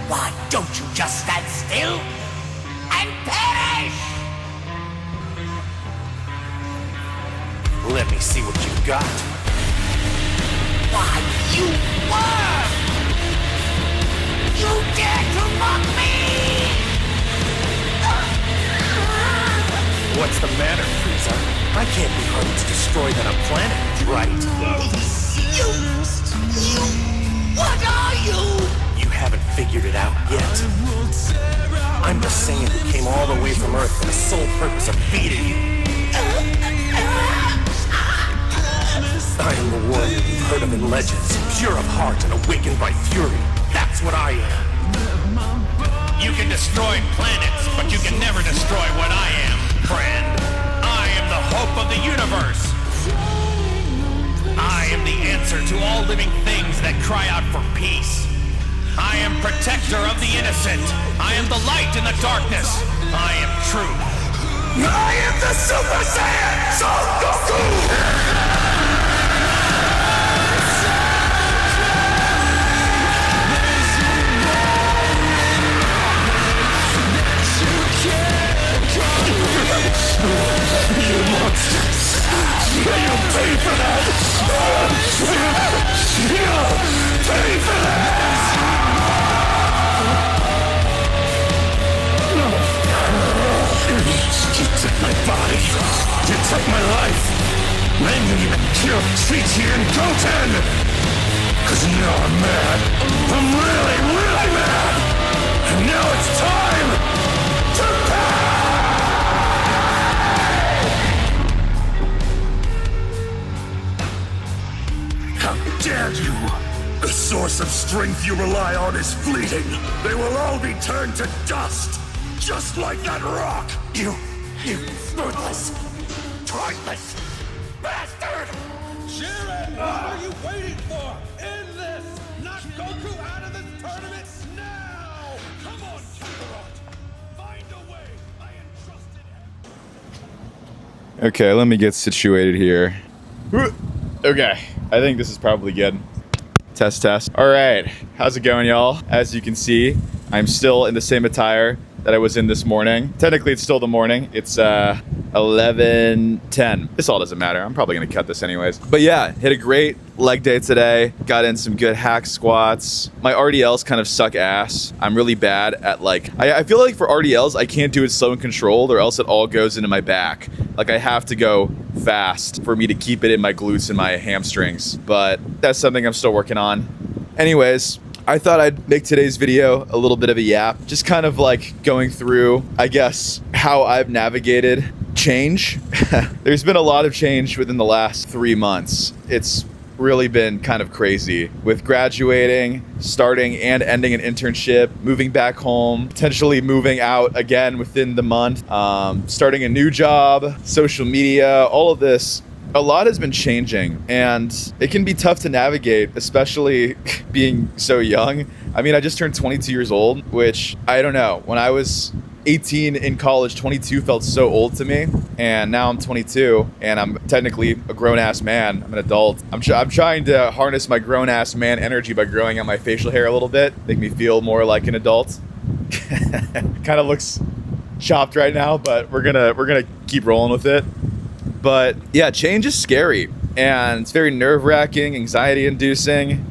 Why don't you just stand still and perish? Let me see what you've got. Why, you worm! You dare to mock me! What's the matter, Frieza? I can't be harder to destroy than a planet, right? What are you? You haven't figured it out yet. I'm the Saiyan who came all the way from Earth for the sole purpose of beating you. I am the warrior you've heard of in legends, pure of heart and awakened by fury. That's what I am. You can destroy planets, but you can never destroy what I am, friend. I am the hope of the universe. I am the answer to all living things that cry out for peace. I am protector of the innocent. I am the light in the darkness. I am truth. I am the Super Saiyan, Son Goku! You monsters! You pay for that! You pay for that! You took my body. You took my life. Then you even killed Chi-Chi and Goten! 'Cause now I'm mad. I'm really, really mad! And now it's time to pay! How dare you! The source of strength you rely on is fleeting. They will all be turned to dust, just like that rock. You ruthless, heartless bastard! Jiren, what are you waiting for? End this! Knock Goku out of this tournament now! Come on, Kakarot! Find a way! I entrusted him! Okay, let me get situated here. Okay, I think this is probably good. Test. All right, how's it going, y'all? As you can see, I'm still in the same attire that I was in this morning. Technically, it's still the morning. It's 11:10. This all doesn't matter. I'm probably gonna cut this anyways. But yeah, hit a great leg day today. Got in some good hack squats. My RDLs kind of suck ass. I'm really bad at I feel like for RDLs, I can't do it slow and controlled or else it all goes into my back. Like I have to go fast for me to keep it in my glutes and my hamstrings. But that's something I'm still working on. Anyways, I thought I'd make today's video a little bit of a yap, just kind of like going through, I guess, how I've navigated change. There's been a lot of change within the last 3 months. It's really been kind of crazy with graduating, starting and ending an internship, moving back home, potentially moving out again within the month, starting a new job, social media, all of this. A lot has been changing and it can be tough to navigate, especially being so young. I mean, I just turned 22 years old, which I don't know. When I was 18 in college, 22 felt so old to me. And now I'm 22 and I'm technically a grown-ass man. I'm an adult. I'm trying to harness my grown-ass man energy by growing out my facial hair a little bit, make me feel more like an adult. Kind of looks chopped right now, but we're gonna keep rolling with it. But yeah, change is scary and it's very nerve-wracking, anxiety-inducing.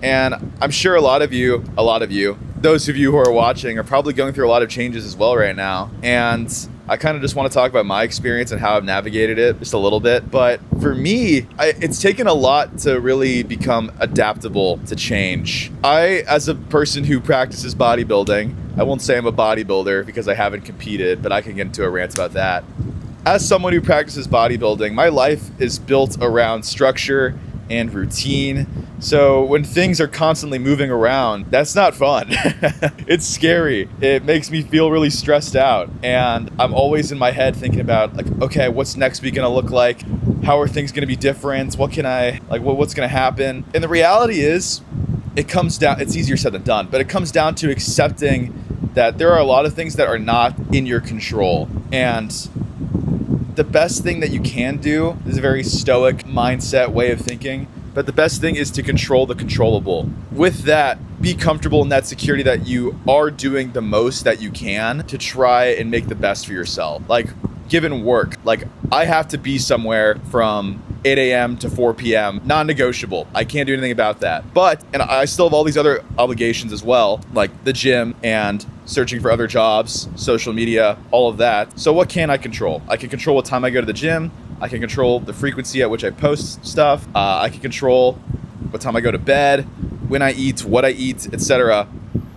And I'm sure a lot of you, those of you who are watching are probably going through a lot of changes as well right now. And I kind of just want to talk about my experience and how I've navigated it just a little bit. But for me, it's taken a lot to really become adaptable to change. I, as a person who practices bodybuilding, I won't say I'm a bodybuilder because I haven't competed, but I can get into a rant about that. As someone who practices bodybuilding, my life is built around structure and routine. So when things are constantly moving around, that's not fun. It's scary. It makes me feel really stressed out. And I'm always in my head thinking about okay, what's next week gonna look like? How are things gonna be different? What's gonna happen? And the reality is, it's easier said than done, but it comes down to accepting that there are a lot of things that are not in your control. And the best thing that you can do is a very stoic mindset way of thinking, but the best thing is to control the controllable. With that be comfortable in that security that you are doing the most that you can to try and make the best for yourself. Like, given work, like I have to be somewhere from 8 a.m. to 4 p.m. non-negotiable. I can't do anything about that. And I still have all these other obligations as well, like the gym and searching for other jobs, social media, all of that. So what can I control? I can control what time I go to the gym. I can control the frequency at which I post stuff. I can control what time I go to bed, when I eat, what I eat, etc.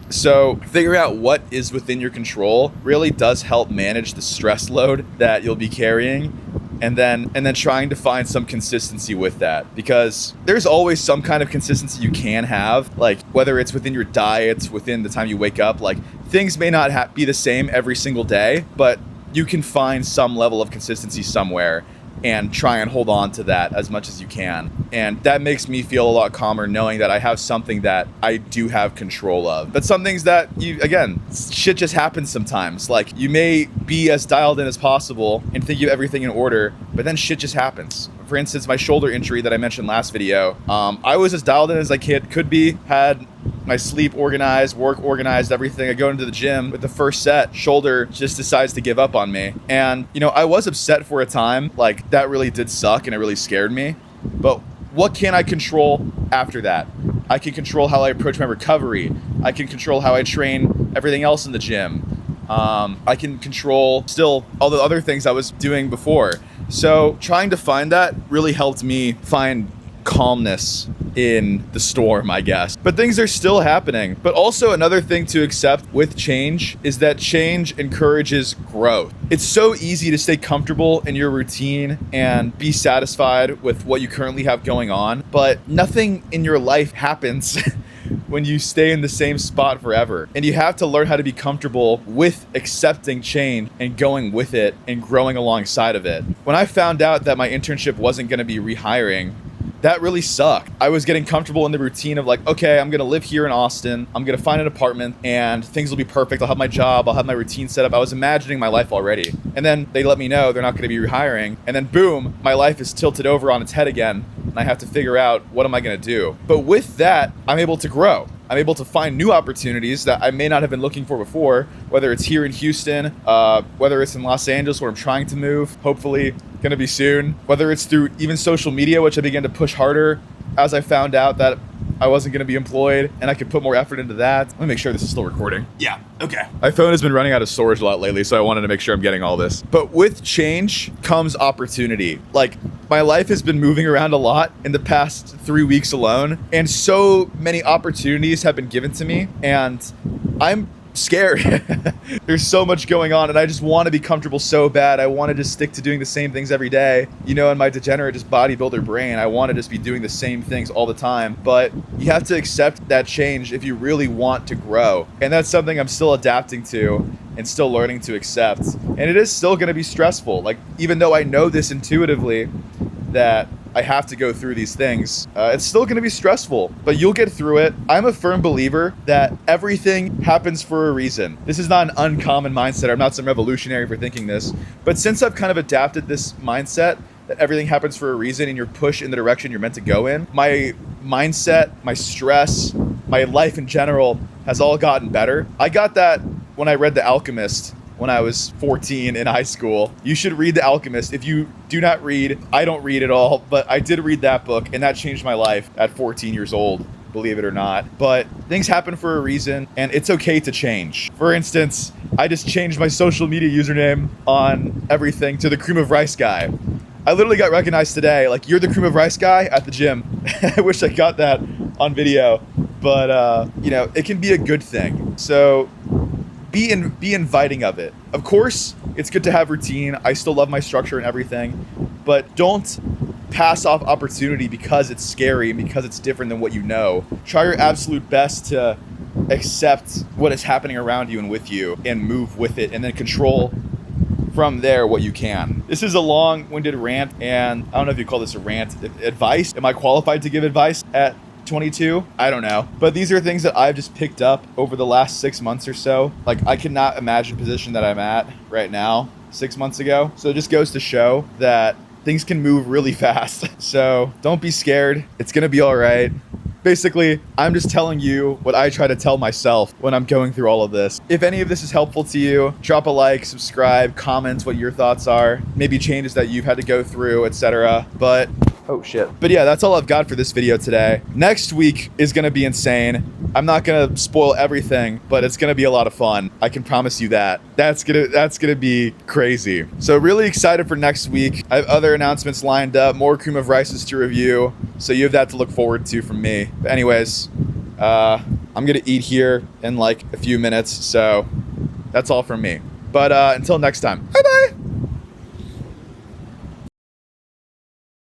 So figuring out what is within your control really does help manage the stress load that you'll be carrying, and then trying to find some consistency with that, because there's always some kind of consistency you can have, like whether it's within your diet, within the time you wake up. Like, things may not be the same every single day, but you can find some level of consistency somewhere and try and hold on to that as much as you can. And that makes me feel a lot calmer knowing that I have something that I do have control of. But some things that shit just happens sometimes. Like, you may be as dialed in as possible and think you have everything in order, but then shit just happens. For instance, my shoulder injury that I mentioned last video, I was as dialed in as I could be, had my sleep organized, work organized, everything. I go into the gym with the first set, shoulder just decides to give up on me. And, I was upset for a time. Like, that really did suck and it really scared me. But what can I control after that? I can control how I approach my recovery. I can control how I train everything else in the gym. I can control still all the other things I was doing before. So trying to find that really helped me find calmness in the storm, I guess. But things are still happening. But also another thing to accept with change is that change encourages growth. It's so easy to stay comfortable in your routine and be satisfied with what you currently have going on, but nothing in your life happens when you stay in the same spot forever. And you have to learn how to be comfortable with accepting change and going with it and growing alongside of it. When I found out that my internship wasn't going to be rehiring, that really sucked. I was getting comfortable in the routine of like, okay, I'm gonna live here in Austin. I'm gonna find an apartment and things will be perfect. I'll have my job. I'll have my routine set up. I was imagining my life already. And then they let me know they're not gonna be rehiring. And then boom, my life is tilted over on its head again. And I have to figure out, what am I gonna do? But with that, I'm able to grow. I'm able to find new opportunities that I may not have been looking for before, whether it's here in Houston, whether it's in Los Angeles where I'm trying to move, hopefully gonna be soon, whether it's through even social media, which I began to push harder as I found out that I wasn't gonna be employed and I could put more effort into that. Let me make sure this is still recording. Yeah, okay. My phone has been running out of storage a lot lately, so I wanted to make sure I'm getting all this. But with change comes opportunity. Like, my life has been moving around a lot in the past 3 weeks alone, and so many opportunities have been given to me, and I'm scared. There's so much going on, and I just want to be comfortable so bad. I want to just stick to doing the same things every day. In my degenerate just bodybuilder brain, I want to just be doing the same things all the time. But you have to accept that change if you really want to grow. And that's something I'm still adapting to and still learning to accept. And it is still going to be stressful. Like, even though I know this intuitively, that I have to go through these things, it's still going to be stressful, but you'll get through it. I'm a firm believer that everything happens for a reason. This is not an uncommon mindset. I'm not some revolutionary for thinking this, but since I've kind of adapted this mindset that everything happens for a reason and you're pushed in the direction you're meant to go in, my mindset, my stress, my life in general has all gotten better. I got that when I read The Alchemist when I was 14 in high school. You should read The Alchemist. If you do not read, I don't read at all, but I did read that book, and that changed my life at 14 years old, believe it or not. But things happen for a reason, and it's okay to change. For instance, I just changed my social media username on everything to the Cream of Rice guy. I literally got recognized today, like, you're the Cream of Rice guy at the gym. I wish I got that on video, but it can be a good thing. So be inviting of it. Of course, it's good to have routine. I still love my structure and everything, but don't pass off opportunity because it's scary and because it's different than what you know. Try your absolute best to accept what is happening around you and with you and move with it, and then control from there what you can. This is a long-winded rant, and I don't know if you call this a rant. Advice? Am I qualified to give advice at 22? I don't know. But these are things that I've just picked up over the last 6 months or so. Like, I cannot imagine the position that I'm at right now 6 months ago. So it just goes to show that things can move really fast. So don't be scared. It's gonna be all right. Basically, I'm just telling you what I try to tell myself when I'm going through all of this. If any of this is helpful to you, drop a like, subscribe, comment what your thoughts are, maybe changes that you've had to go through, etc. But oh shit. But yeah, that's all I've got for this video today. Next week is gonna be insane. I'm not gonna spoil everything, but it's gonna be a lot of fun. I can promise you that. That's gonna be crazy. So really excited for next week. I have other announcements lined up, more Cream of Rices to review. So you have that to look forward to from me. But anyways, I'm gonna eat here in like a few minutes. So that's all from me. But until next time, bye bye.